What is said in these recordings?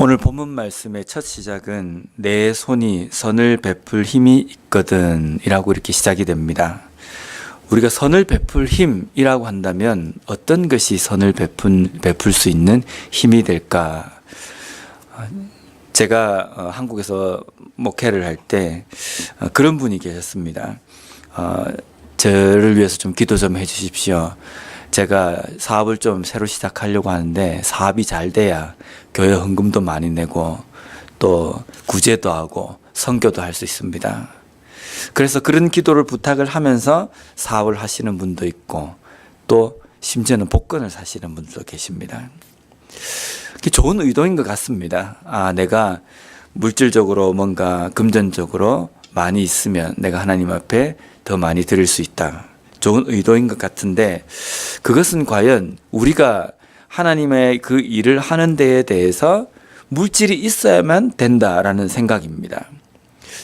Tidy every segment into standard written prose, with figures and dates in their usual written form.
오늘 본문 말씀의 첫 시작은 내 손이 선을 베풀 힘이 있거든 이라고 이렇게 시작이 됩니다. 우리가 선을 베풀 힘이라고 한다면 어떤 것이 선을 베풀 수 있는 힘이 될까? 제가 한국에서 목회를 할 때 그런 분이 계셨습니다. 저를 위해서 좀 기도 좀 해주십시오. 제가 사업을 좀 새로 시작하려고 하는데 사업이 잘 돼야 교회 헌금도 많이 내고 또 구제도 하고 선교도 할 수 있습니다. 그래서 그런 기도를 부탁을 하면서 사업을 하시는 분도 있고 또 심지어는 복권을 사시는 분도 계십니다. 좋은 의도인 것 같습니다. 내가 물질적으로 뭔가 금전적으로 많이 있으면 내가 하나님 앞에 더 많이 드릴 수 있다. 좋은 의도인 것 같은데 그것은 과연 우리가 하나님의 그 일을 하는 데에 대해서 물질이 있어야만 된다라는 생각입니다.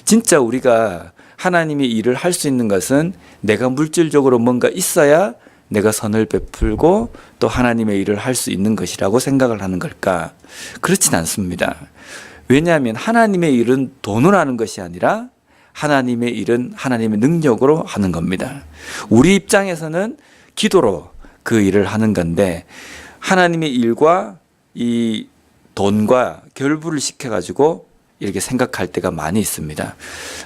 진짜 우리가 하나님의 일을 할 수 있는 것은 내가 물질적으로 뭔가 있어야 내가 선을 베풀고 또 하나님의 일을 할 수 있는 것이라고 생각을 하는 걸까? 그렇진 않습니다. 왜냐하면 하나님의 일은 돈으로 하는 것이 아니라 하나님의 일은 하나님의 능력으로 하는 겁니다. 우리 입장에서는 기도로 그 일을 하는 건데 하나님의 일과 이 돈과 결부를 시켜가지고 이렇게 생각할 때가 많이 있습니다.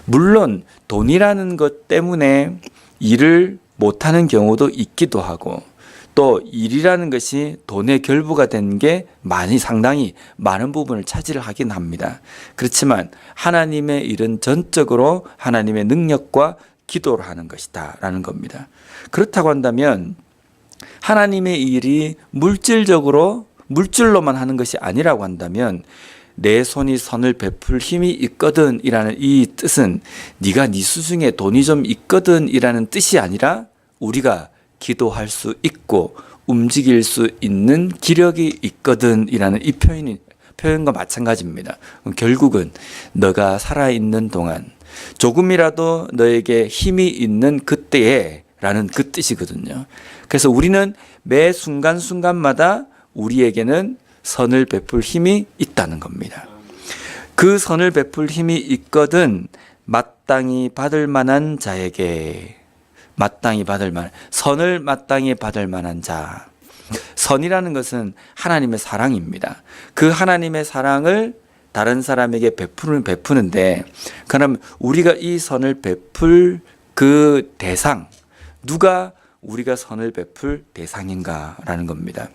물론 돈이라는 것 때문에 일을 못하는 경우도 있기도 하고 또 일이라는 것이 돈의 결부가 된 게 상당히 많은 부분을 차지를 하긴 합니다. 그렇지만 하나님의 일은 전적으로 하나님의 능력과 기도를 하는 것이다 라는 겁니다. 그렇다고 한다면 하나님의 일이 물질로만 하는 것이 아니라고 한다면 내 손이 선을 베풀 힘이 있거든 이라는 이 뜻은 네가 네 수중에 돈이 좀 있거든 이라는 뜻이 아니라 우리가 기도할 수 있고 움직일 수 있는 기력이 있거든 이라는 이 표현과 마찬가지입니다. 결국은 너가 살아있는 동안 조금이라도 너에게 힘이 있는 그때에 라는 그 뜻이거든요. 그래서 우리는 매 순간순간마다 우리에게는 선을 베풀 힘이 있다는 겁니다. 그 선을 베풀 힘이 있거든 마땅히 받을 만한 자에게 선을 마땅히 받을 만한 자. 선이라는 것은 하나님의 사랑입니다. 그 하나님의 사랑을 다른 사람에게 베푸는데 그럼 우리가 이 선을 베풀 그 대상, 누가 우리가 선을 베풀 대상인가라는 겁니다.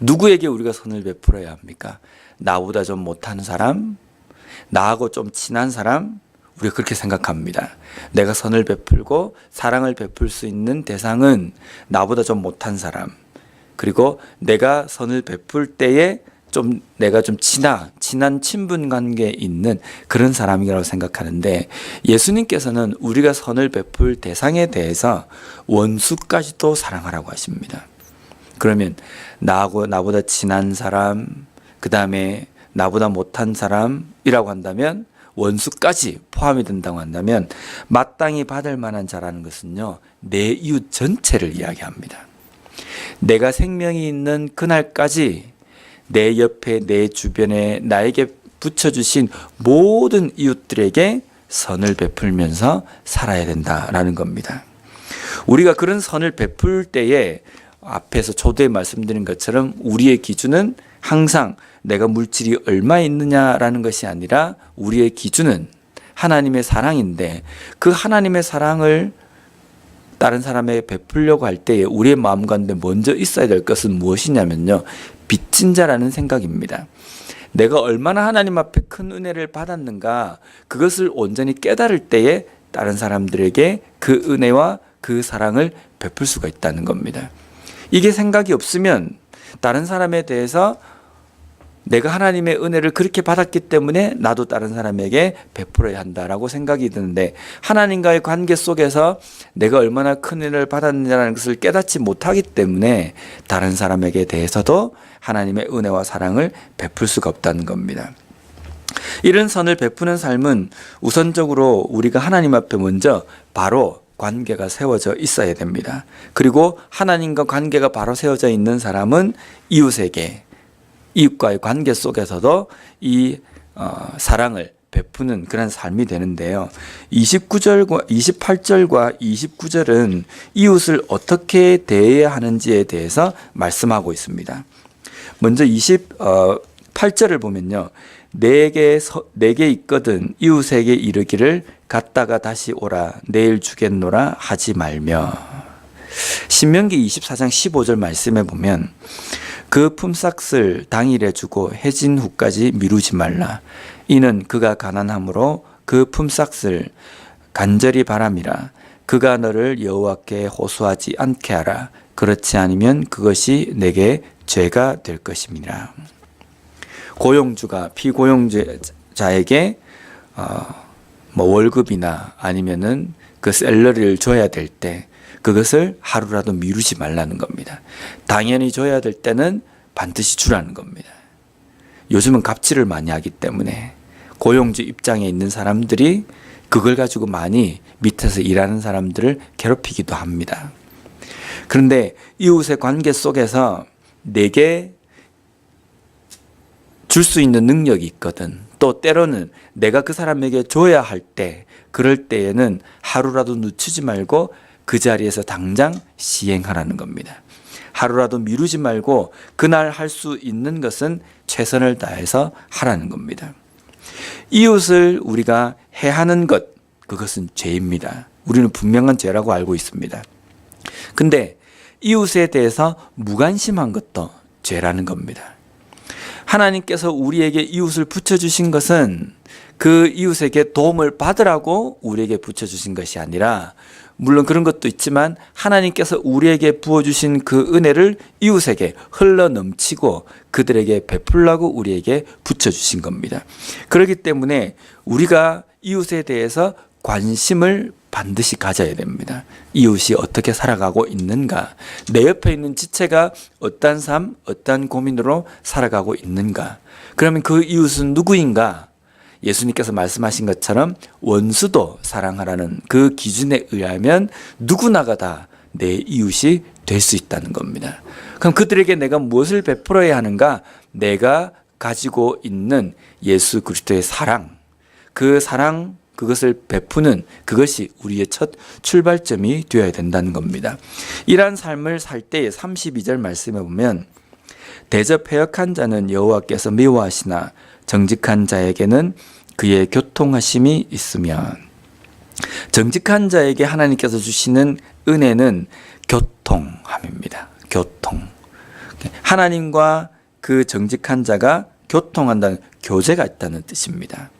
누구에게 우리가 선을 베풀어야 합니까? 나보다 좀 못하는 사람, 나하고 좀 친한 사람, 우리가 그렇게 생각합니다. 내가 선을 베풀고 사랑을 베풀 수 있는 대상은 나보다 좀 못한 사람, 그리고 내가 선을 베풀 때에 내가 좀 친한 친분 관계에 있는 그런 사람이라고 생각하는데 예수님께서는 우리가 선을 베풀 대상에 대해서 원수까지도 사랑하라고 하십니다. 그러면 나보다 친한 사람, 그 다음에 나보다 못한 사람이라고 한다면 원수까지 포함이 된다고 한다면 마땅히 받을 만한 자라는 것은요, 내 이웃 전체를 이야기합니다. 내가 생명이 있는 그날까지 내 옆에 내 주변에 나에게 붙여주신 모든 이웃들에게 선을 베풀면서 살아야 된다라는 겁니다. 우리가 그런 선을 베풀 때에 앞에서 초대에 말씀드린 것처럼 우리의 기준은 항상 내가 물질이 얼마 있느냐라는 것이 아니라 우리의 기준은 하나님의 사랑인데 그 하나님의 사랑을 다른 사람에게 베풀려고 할 때에 우리의 마음 가운데 먼저 있어야 될 것은 무엇이냐면요, 빚진 자라는 생각입니다. 내가 얼마나 하나님 앞에 큰 은혜를 받았는가 그것을 온전히 깨달을 때에 다른 사람들에게 그 은혜와 그 사랑을 베풀 수가 있다는 겁니다. 이게 생각이 없으면 다른 사람에 대해서 내가 하나님의 은혜를 그렇게 받았기 때문에 나도 다른 사람에게 베풀어야 한다라고 생각이 드는데 하나님과의 관계 속에서 내가 얼마나 큰 은혜를 받았느냐는 것을 깨닫지 못하기 때문에 다른 사람에게 대해서도 하나님의 은혜와 사랑을 베풀 수가 없다는 겁니다. 이런 선을 베푸는 삶은 우선적으로 우리가 하나님 앞에 먼저 바로 관계가 세워져 있어야 됩니다. 그리고 하나님과 관계가 바로 세워져 있는 사람은 이웃에게 이웃과의 관계 속에서도 이 사랑을 베푸는 그런 삶이 되는데요. 28절과 29절은 이웃을 어떻게 대해야 하는지에 대해서 말씀하고 있습니다. 먼저 28절을 보면요. 내게 있거든 이웃에게 이르기를 갔다가 다시 오라 내일 주겠노라 하지 말며. 신명기 24장 15절 말씀에 보면 그 품삯을 당일에 주고 해진 후까지 미루지 말라. 이는 그가 가난함으로 그 품삯을 간절히 바람이라. 그가 너를 여호와께 호소하지 않게 하라. 그렇지 않으면 그것이 내게 죄가 될 것임이라. 고용주가 피고용자에게 월급이나 아니면은 그 샐러리를 줘야 될 때 그것을 하루라도 미루지 말라는 겁니다. 당연히 줘야 될 때는 반드시 주라는 겁니다. 요즘은 갑질을 많이 하기 때문에 고용주 입장에 있는 사람들이 그걸 가지고 많이 밑에서 일하는 사람들을 괴롭히기도 합니다. 그런데 이웃의 관계 속에서 내게 줄 수 있는 능력이 있거든. 또 때로는 내가 그 사람에게 줘야 할 때, 그럴 때에는 하루라도 늦추지 말고 그 자리에서 당장 시행하라는 겁니다. 하루라도 미루지 말고 그날 할 수 있는 것은 최선을 다해서 하라는 겁니다. 이웃을 우리가 해하는 것, 그것은 죄입니다. 우리는 분명한 죄라고 알고 있습니다. 근데 이웃에 대해서 무관심한 것도 죄라는 겁니다. 하나님께서 우리에게 이웃을 붙여주신 것은 그 이웃에게 도움을 받으라고 우리에게 붙여주신 것이 아니라, 물론 그런 것도 있지만 하나님께서 우리에게 부어주신 그 은혜를 이웃에게 흘러넘치고 그들에게 베풀라고 우리에게 붙여주신 겁니다. 그렇기 때문에 우리가 이웃에 대해서 관심을 반드시 가져야 됩니다. 이웃이 어떻게 살아가고 있는가, 내 옆에 있는 지체가 어떤 삶, 어떤 고민으로 살아가고 있는가, 그러면 그 이웃은 누구인가? 예수님께서 말씀하신 것처럼 원수도 사랑하라는 그 기준에 의하면 누구나가 다 내 이웃이 될 수 있다는 겁니다. 그럼 그들에게 내가 무엇을 베풀어야 하는가? 내가 가지고 있는 예수 그리스도의 사랑, 그 사랑, 그것을 베푸는 그것이 우리의 첫 출발점이 되어야 된다는 겁니다. 이러한 삶을 살 때의 32절 말씀에 보면 대접해역한 자는 여호와께서 미워하시나 정직한 자에게는 그의 교통하심이 있으면, 정직한 자에게 하나님께서 주시는 은혜는 교통함입니다. 교통. 하나님과 그 정직한 자가 교통한다는 교제가 있다는 뜻입니다.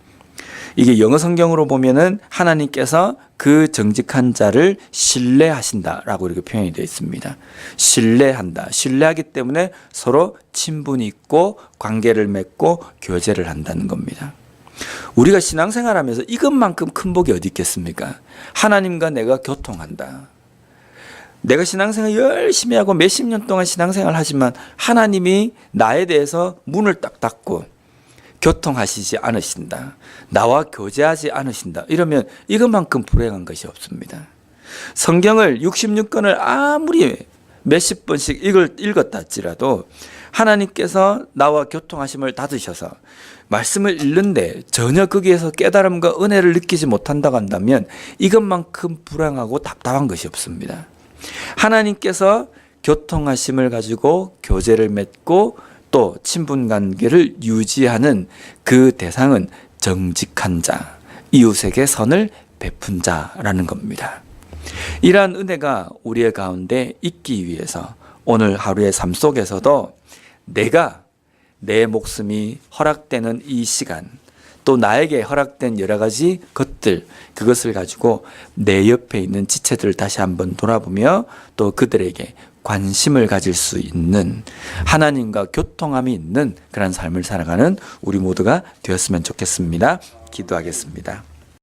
이게 영어 성경으로 보면은 하나님께서 그 정직한 자를 신뢰하신다라고 이렇게 표현이 되어 있습니다. 신뢰한다. 신뢰하기 때문에 서로 친분이 있고 관계를 맺고 교제를 한다는 겁니다. 우리가 신앙생활하면서 이것만큼 큰 복이 어디 있겠습니까? 하나님과 내가 교통한다. 내가 신앙생활 열심히 하고 몇십 년 동안 신앙생활 하지만 하나님이 나에 대해서 문을 딱 닫고 교통하시지 않으신다, 나와 교제하지 않으신다, 이러면 이것만큼 불행한 것이 없습니다. 성경을 66권을 아무리 몇십 번씩 읽었다 할지라도 하나님께서 나와 교통하심을 닫으셔서 말씀을 읽는데 전혀 거기에서 깨달음과 은혜를 느끼지 못한다고 한다면 이것만큼 불행하고 답답한 것이 없습니다. 하나님께서 교통하심을 가지고 교제를 맺고 또 친분관계를 유지하는 그 대상은 정직한 자, 이웃에게 선을 베푼 자라는 겁니다. 이러한 은혜가 우리의 가운데 있기 위해서 오늘 하루의 삶 속에서도 내가 내 목숨이 허락되는 이 시간, 또 나에게 허락된 여러 가지 것들, 그것을 가지고 내 옆에 있는 지체들을 다시 한번 돌아보며 또 그들에게 관심을 가질 수 있는, 하나님과 교통함이 있는 그런 삶을 살아가는 우리 모두가 되었으면 좋겠습니다. 기도하겠습니다.